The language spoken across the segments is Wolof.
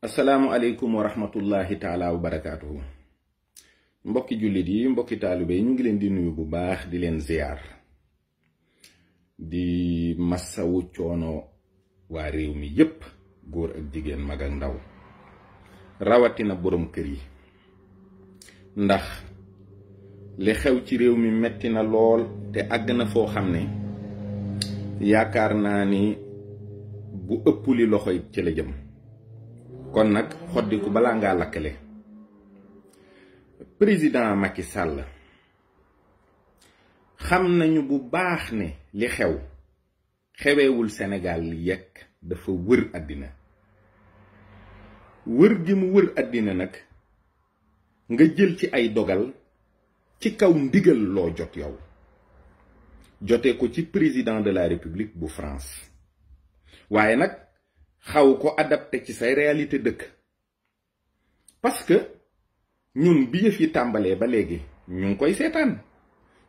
asalaamualeykum wa rahmatullahi taala wa barakaatuhu. mbokki jullit yi mbokki taalibe yi ñu ngi leen di nuyu bu baax di leen ziyaar di massawu coono waa réew mi yépp, góor ak jigéen, mag ak ndaw, rawatina borom kër yi. ndax li xew ci réew mi metti na lool te àgg na foo xam ne yaakaar naa ni bu ëpp li loxo it ci la jëm. kon nag xoddiku balaa ngaa lakkale. président Macky Sall xam nañu bu baax ne li xewewul Sénégal li yekk dafa wër àddina. wër gi mu wër àddina nag nga jël ci ay dogal ci kaw ndigal loo jot yow, jote ko ci président de la République bu France, waaye nag xaw ko adapté ci say réalité dëkk. parce que ñun bi yëf yi tàmbalee ba léegi ñu ngi koy seetaan,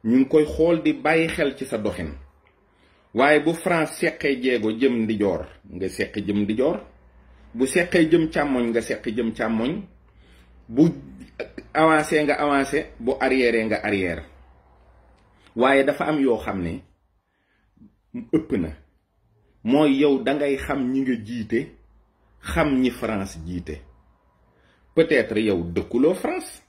ñu ngi koy xool di bàyyi xel ci sa doxin. waaye bu France seqee jéego jëm ndijoor nga seqi jëm ndijoor, bu seqee jëm càmmoñ nga seqi jëm càmmoñ, bu avancé nga avancé, bu arrière nga arrière. waaye dafa am yoo xam ne ëpp na. mooy yow dangay xam ñi nga jiite, xam ñi France jiite. peut-être yow dëkkuloo France,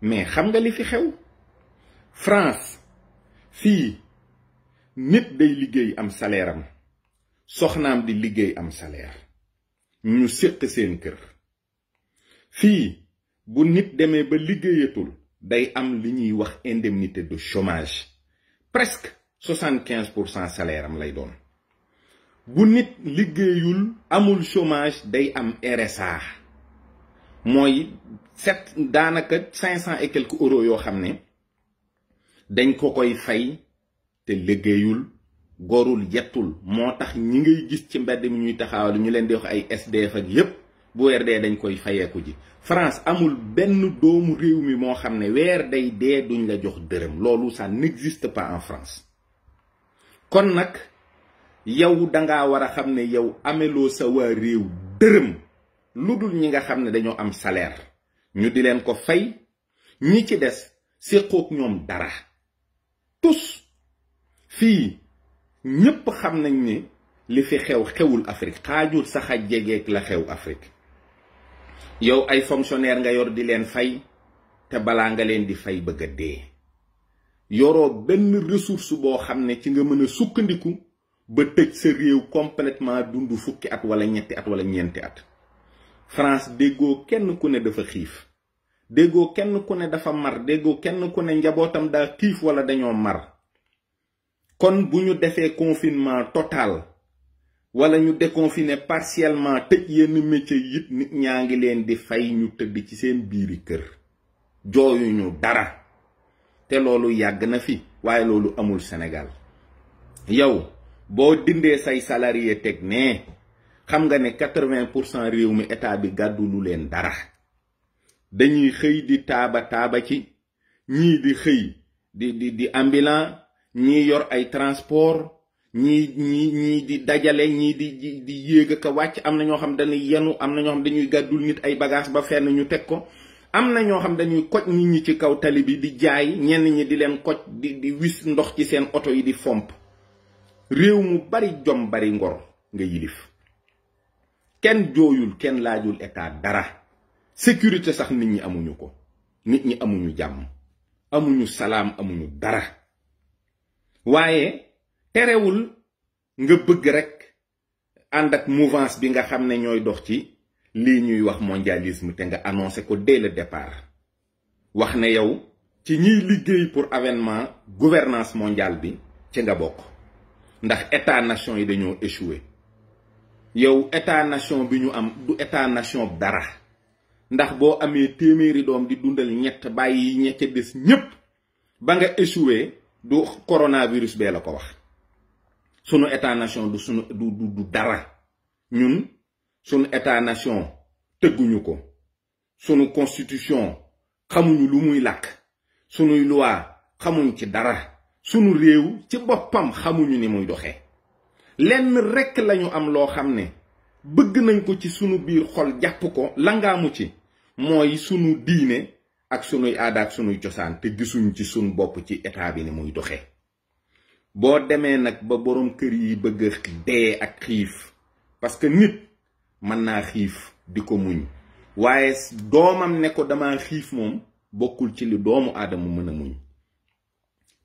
mais xam nga li fi xew. France fii nit day liggéey am salaire am, soxnaam di liggéey am salaire, ñu séq seen kër. fii bu nit demee ba liggéeyatul day am li ñuy wax indemnité de chômage, presque 75% salaire am lay doon. bu nit liggéeyul amul chômage day am RSA, mooy daanaka 500 et quelques euros yoo xam ne dañ ko koy fay te liggéeyul, gorul, yettul. moo tax ñi ngay gis ci mbedd mi ñuy taxawal ñu leen di wax ay SDF ak yépp, bu weer dee dañ koy fayeeku ji. France amul benn doomu réew mi moo xam ne weer day dee duñ la jox dërëm. loolu ça n'existe pas en France. kon nag yow danga war a xam ne yow ameloo sa waa réew dërëm, lu dul ñi nga xam ne dañoo am salaire ñu di leen ko fay. ñi ci des séqook ñoom dara. tous fii ñépp xam nañ ne li fi xewul Afrique, xaajul sax a jegeek la xew Afrique. yow ay fonctionnaire nga yor di leen fay, te balaa nga leen di fay bëgg a dee. yoroo benn ressource boo xam ne ci nga mën a sukkandiku ba tëj sa réew complètement dund fukki at wala ñetti at wala ñeenti at. France déggoo kenn ku ne dafa xiif, déggoo kenn ku ne dafa mar, déggoo kenn ku ne njabootam daa xiif wala dañoo mar. kon bu ñu defee confinement total wala ñu déconfiné partiellement, tëj yenn métier yit, nit ñaa ngi leen di fay ñu tëdd ci seen biiri kër, jooyuñu dara. te loolu yàgg na fi, waaye loolu amul Sénégal. yow boo dindee say salarié teg ne xam nga ne 80% réew mi état bi gàddu lu leen dara. dañuy xëy di taaba ci, ñii di xëy di ambulant, ñii yor ay transport, ñii di dajale, ñii di yéeg ak a wàcc. am na ñoo xam dañuy yenu, am na ñoo xam dañuy gàddul nit ay bagage ba fenn ñu teg ko. am na ñoo xam dañuy koj nit ñi ci kaw tali bi di jaay, ñenn ñi di leen koj di wis ndox ci seen oto yi di fomp. réew mu bari jom bari ngor nga yilif. kenn jooyul, kenn laajul état dara. sécurité sax nit ñi amuñu ko. nit ñi amuñu jàmm, amuñu salaam, amuñu dara. waaye terewul nga bëgg rek ànd ak mouvance bi nga xam ne ñooy dox ci lii ñuy wax mondialisme, te nga annoncé ko dès le départ. wax ne yow ci ñiy liggéey pour avènement gouvernance mondiale bi ci nga bokk, ndax état nation yi dañoo échoué. yow état nation bi ñu am du état nation dara, ndax boo amee téeméeri doom di dundal ñett bàyyi ñett des ñépp, ba nga échoué du coronavirus bee la ko wax. sunu état nation du dara. ñun sunu état nation tëgguñu ko, sunu constitution xamuñu lu muy làkk, sunuy loi xamuñ ci dara, sunu réew ci boppam xamuñu ni muy doxee. lenn rekk lañu am loo xam ne bëgg nañ ko ci sunu biir xol jàpp ko langaamu ci mooy sunu diine ak sunuy aada ak sunuy cosaan te gisuñ ci sunu bopp ci état bi ni muy doxee. boo demee nag ba boroom kër yi bëgg dee ak xiif parce que nit mën naa xiif di ko muñ waaye doomam ne ko dama xiif moom bokkul ci li doomu aadama mën a muñ.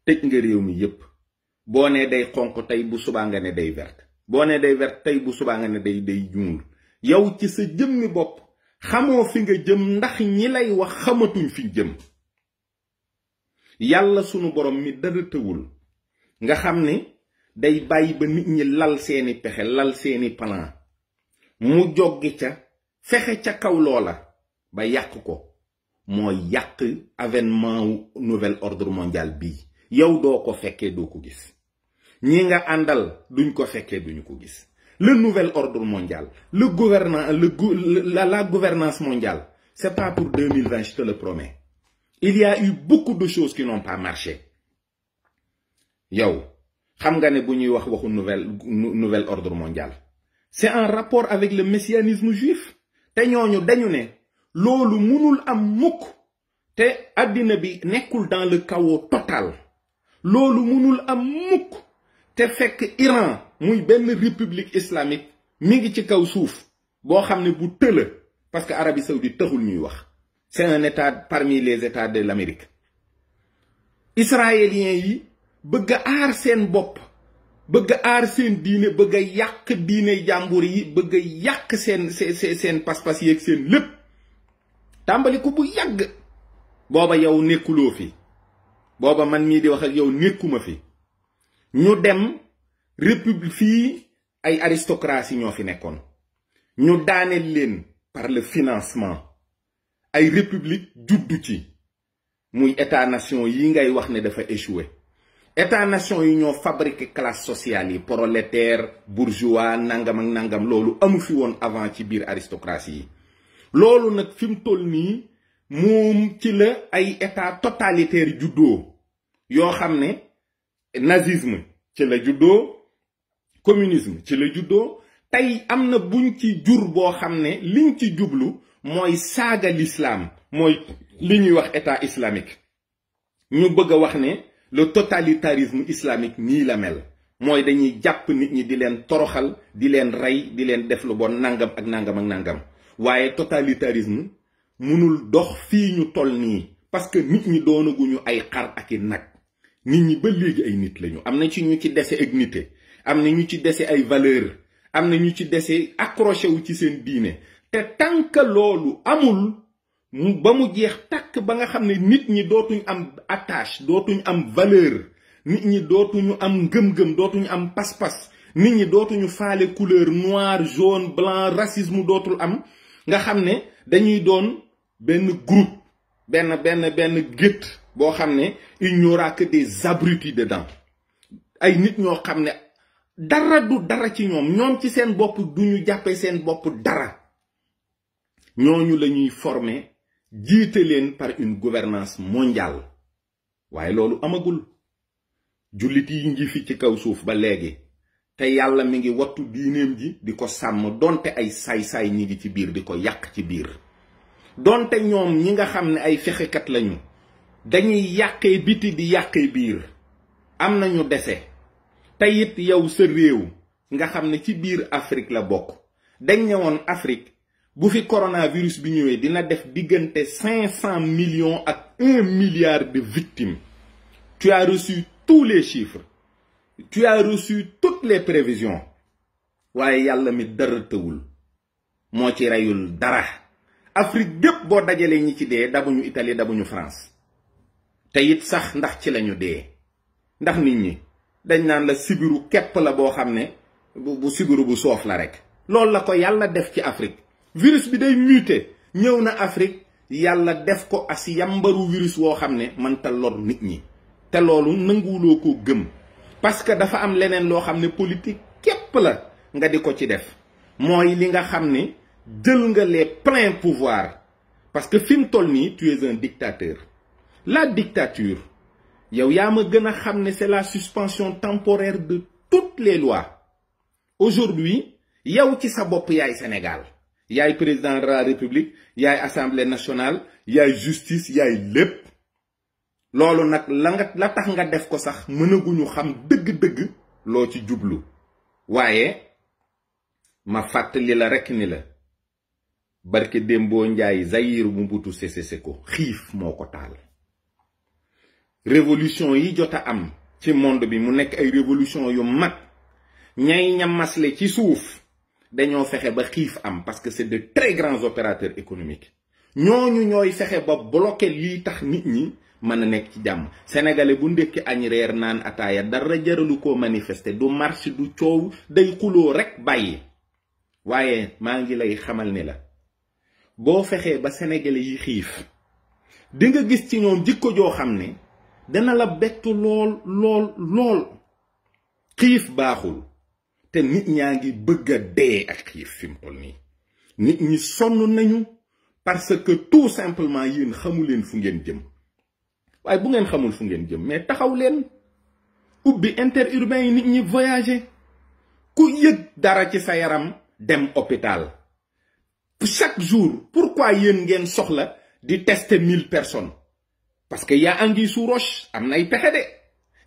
tëj nga réew mi yépp boo nee day xonq tey bu subaa nga ne day vert boo nee day vert tey bu subaa nga ne day ñuul yow ci sa jëmmi bopp xamoo fi nga jëm ndax ñi lay wax xamatuñ fi jëm. yàlla sunu borom mi dara tëwul nga xam ne day bàyyi ba nit ñi lal seeni pexe lal seeni plan mu joggi ca fexe ca kaw loola ba yàq ko mooy yàq avènement nouvel ordre mondial bii. yow doo ko fekkee doo ko gis ñi nga àndal duñ ko fekkee duñu ko gis. le nouvel ordre mondial la gouvernance mondiale c'est pas pour 2020, je te le promets. Il y a eu beaucoup de choses qui n'ont pas marché. yow xam nga ne bu ñuy wax waxu nouvel ordre mondial c'est en rapport avec le messianisme juif te ñooñu dañu ne loolu mënul am mukk te àddina bi nekkul dans le chaos total. loolu mënul am mukk te fekk Iran muy benn république islamique mi ngi ci kaw suuf boo xam ne bu tëla parce que Arabie Saoudite taxul ñuy wax c'est un état parmi les états de l'Amérique. israéliens yi bëgg a aar seen bopp bëgg a aar seen diine bëgg a yàq diine jàmbur yi bëgg a yàq seen pas-pas yeeg seen lépp tàmbali ko bu yàgg. booba yow nekkuloo fi booba man mii di wax ak yow nekkuma fi ñu dem république fii ay aristocratie ñoo fi nekkoon ñu daaneel leen par le financement ay république juddu ci muy état nation yi ngay wax ne dafa échoué. état nation yi ñoo fabriqué classe sociale yi prolétaire bourgeois nangam ak nangam loolu amu fi woon avant ci biir aristocratie yi. loolu nag fi mu toll nii moom ci la ay état totalitaire juddoo yoo xam ne nazisme ci la juddoo communisme ci la juddoo tey am na buñ ci jur boo xam ne liñ ci jublu mooy saaga l'islam mooy li ñuy wax état islamique. ñu bëgg a wax ne le totalitarisme islamique nii la mel mooy dañuy jàpp nit ñi di leen toroxal di leen rey di leen def lu bon nangam ak nangam ak nangam waaye totalitarisme mënul dox fii ñu toll nii parce que nit ñi doonaguñu ay xar ak i nag nit ñi ba léegi ay nit lañu. am na ci ñu ci dese ak nité am na ñu ci dese ay valeur am na ñu ci dese accroché wu ci seen diine te tant que loolu amul ba mu jeex takk ba nga xam ne nit ñi dootuñ am attache dootuñ am valeur nit ñi dootuñu am ngëm-ngëm dootuñu am pas-pas nit ñi dootuñu faale couleur noir jaune blanc racisme dootul am nga xam ne dañuy doon benn groupe benn gétt boo xam ne il n'y aura que des abrutis dedans ay nit ñoo xam ne dara du dara ci ñoom ci seen bopp duñu jàppe seen bopp dara ñooñu la ñuy former jiite leen par une gouvernance mondiale waaye loolu amagul jullit yi ngi fi ci kaw suuf ba léegi te yàlla mi ngi wattu diineem ji di ko sàmm donte ay saay-saay ñi ngi ci biir di ko yàq ci biir donte ñoom ñi nga xam ne ay fexekat lañu dañuy yàqee biti di yàqee biir am nañu dese te it yow sa réew nga xam ne ci biir Afrique la bokk dañ ñëwoon Afrique bu fi coronavirus bi ñëwee dina def diggante 500 millions ak 1 milliard de victimes. Tu as reçu tous les chiffres. Tu as reçu toutes les prévisions. waaye yàlla mi dara tëwul moo ci reyul dara. Afrique gépp boo dajalee ñi ci dee dabuñu Italie dabuñu France te it sax ndax ci lañu dee ndax nit ñi dañ naan la sibiru képp la boo xam ne bu sibiru bu soof la rek. loolu la ko yàlla def ci Afrique. virus bi day muté ñëw na Afrique yàlla def ko as yambaru virus woo xam ne mënta lor nit ñi te loolu nanguwuloo ko gëm parce que dafa am leneen loo xam ne politique képp la nga di ko ci def mooy li nga xam ne jël nga les pleins pouvoirs parce que fi mu toll nii tu es un dictateur. La dictature yow yaa ma gën a xam ne c'est la suspension temporaire de toutes les lois. Aujourd'hui yow ci sa bopp yaay Sénégal yaay président de la République yaay assemblée nationale yaay justice yaay lépp loolu nag la tax nga def ko sax mënaguñu xam dëgg-dëgg loo ci jublu waaye ma fàttali la rekk ni la barke Dembo Njaay Zaïre Mobutu Sese Seko xiif moo ko taal révolution yi jot a am ci monde bi mu nekk ay révolution yu mag ñay ñamasle ci suuf dañoo fexe ba xiif am parce que c'est de très grands opérateurs économiques ñooñu ñooy fexe ba bloquer lii tax nit ñi mën a nekk ci jàmm sénégalais bu ndekki añ reer naan ataaya dara jaralu koo manifester du marche du coow day xuloo rekk bàyyi waaye maa ngi lay xamal ni la boo fexee ba sénégalais yi xiif di nga gis ci ñoom jikko joo xam ne dana la bettu lool xiif baaxul te nit ñaa ngi bëgg a dee ak xiif fi mu toll nii nit ñi sonn nañu parce que tout simplement yéen xamu leen fu ngeen jëm waaye bu ngeen xamul fu ngeen jëm mais taxaw leen ubbi interurbain yi nit ñi voyager ku yëg dara ci sa yaram dem hôpital chaque jour pourquoi yéen ngeen soxla di tester 1000 personnes parce que yaa anguille sous roche am nay pexe de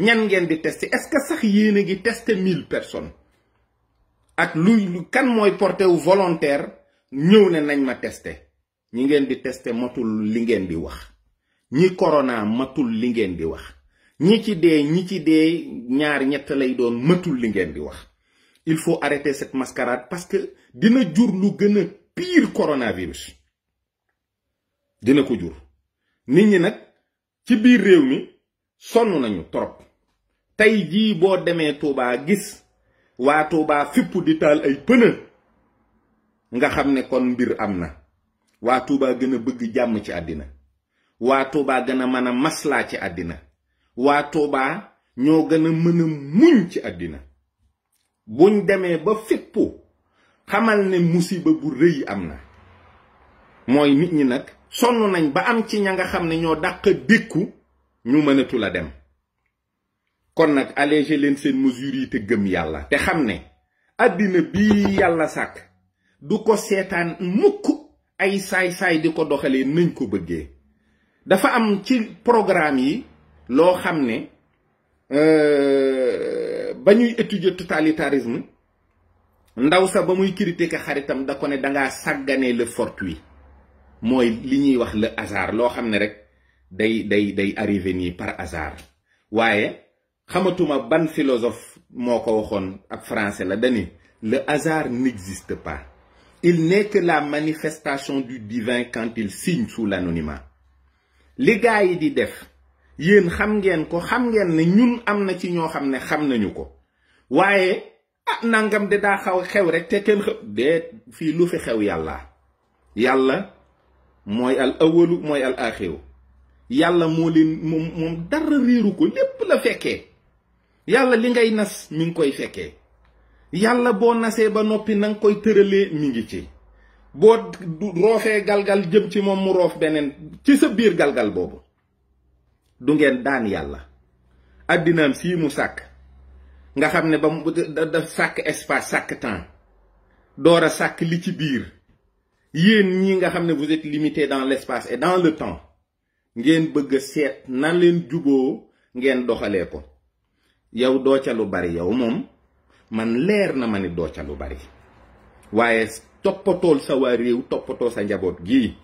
ñan ngeen di tester est-ce que sax yéen a ngi tester 1000 personnes ak lu kan mooy porté wu volontaire ñëw ne nañ ma tester ñi ngeen di tester matul li ngeen di wax ñi corona matul li ngeen di wax ñi ci dee ñaar ñett lay doon matul li ngeen di wax il faut arrêter cette mascarade parce que dina jur lu gën a pire coronavirus dina ko jur nit ñi nag ci biir réew mi sonn nañu trop tey jii boo demee Touba gis waa Touba fipp di taal ay pënë nga xam ne kon mbir am na waa Touba gën a bëgg jàmm ci àddina waa Touba gën a mën a maslaa ci àddina waa Touba ñoo gën a mën a muñ ci àddina buñ demee ba fippu xamal ne musiba bu rëy am na mooy nit ñi nag sonn nañ ba am ci ña nga xam ne ñoo dàq dékku ñu mënatu la dem kon nag alléger leen seen mesures yi te gëm yàlla te xam ne àddina bi yàlla sàkk du ko seetaan mukk ay saay-saay di ko doxalee nañ ko bëggee dafa am ci programme yi loo xam ne ba ñuy étudier totalitarisme ndaw sa ba muy critiquer xaritam da ko ne dangaa sàgganee le fortuit mooy li ñuy wax le hasard loo xam ne rek day arrivé nii par hasard waaye xamatuma ban philosophe moo ko waxoon ab français la dani le hasard n'existe pas il n'est que la manifestation du divin quand il signe sous l'anonymat li gaa yi di def yéen xam ngeen ko xam ngeen ne ñun am na ci ñoo xam ne xam nañu ko waaye nangam de daa xew rek te kenn de fii lu fi xew yàlla mooy al awalu mooy al axiru yàlla moo leen moom dara réeru ko lépp la fekkee yàlla li ngay nas mi ngi koy fekkee yàlla boo nasee ba noppi na nga koy tëralee mi ngi ci boo roofee galgal jëm ci moom mu roof beneen ci sa biir galgal boobu du ngeen daan yàlla àddinaam sii mu sàkk nga xam ne ba mu da sàkk espace sàkk temps door a sàkk li ci biir yéen ñi nga xam ne vous êtes limité dans l'espace et dans le temps ngeen bëgg a seet nan leen juboo ngeen doxalee ko yow doo ca lu bari yow moom man leer na ma ni doo ca lu bari waaye toppatool sa waa réew toppatoo sa njaboot gii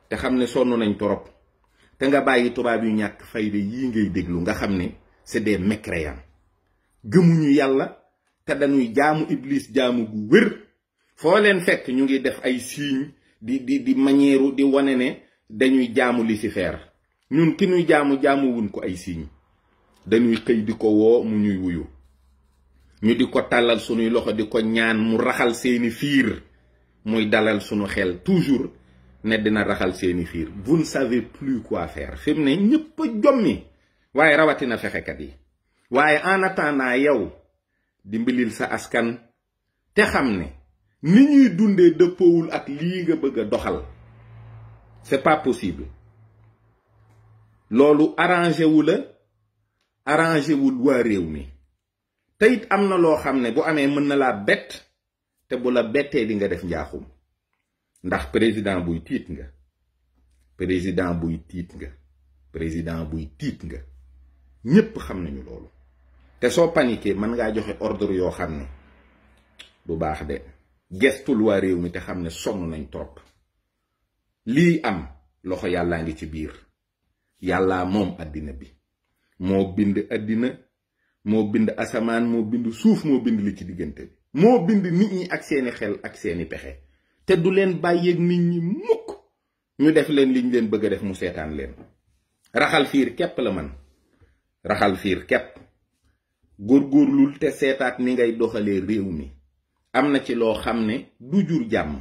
te xam ne sonn nañ torop te nga bàyyi tubaab yu ñàkk fayda yii ngay déglu nga xam ne c'est des mécréants gëmuñu yàlla te dañuy jaamu iblis jaamu gu wér foo leen fekk ñu ngi def ay signes di manière di wane ne dañuy jaamu Lucifer ñun ki ñuy jaamu wuñ ko ay signes dañuy xëy di ko woo mu ñuy wuyu ñu di ko tàllal sunuy loxo di ko ñaan mu raxal seeni fiir muy dalal sunu xel toujours ne dina raxal seeni fiir vous ne savez plus quoi faire fi mu ne ñëpp a jommi waaye rawatina fexekat yi waaye en attendant yow dimbalil sa askan te xam ne ni ñuy dundee dëppoowul ak lii nga bëgg a doxal c'est pas possible loolu arrangé wul waa réew mi te it am na loo xam ne bu amee mën na laa bett te bu la bettee di nga def njaaxum ndax président buy tiit nga président buy tiit nga président buy tiit nga ñépp xam nañu loolu te soo paniqué mën ngaa joxe ordre yoo xam ne du baax de gestul waa réew mi te xam ne sonn nañ trop lii am loxo yàllaa ngi ci biir yàllaa moom àddina bi moo bind àddina moo bind asamaan moo bind suuf moo bind li ci diggante bi moo bind nit ñi ak seeni xel ak seeni pexe te du leen bàyyeeg nit ñi mukk ñu def leen liñ leen bëgg a def mu seetaan leen raxal fiir képp la man raxal fiir képp góorgóorlul te seetaat ni ngay doxalee réew mi am na ci loo xam ne du jur jàmm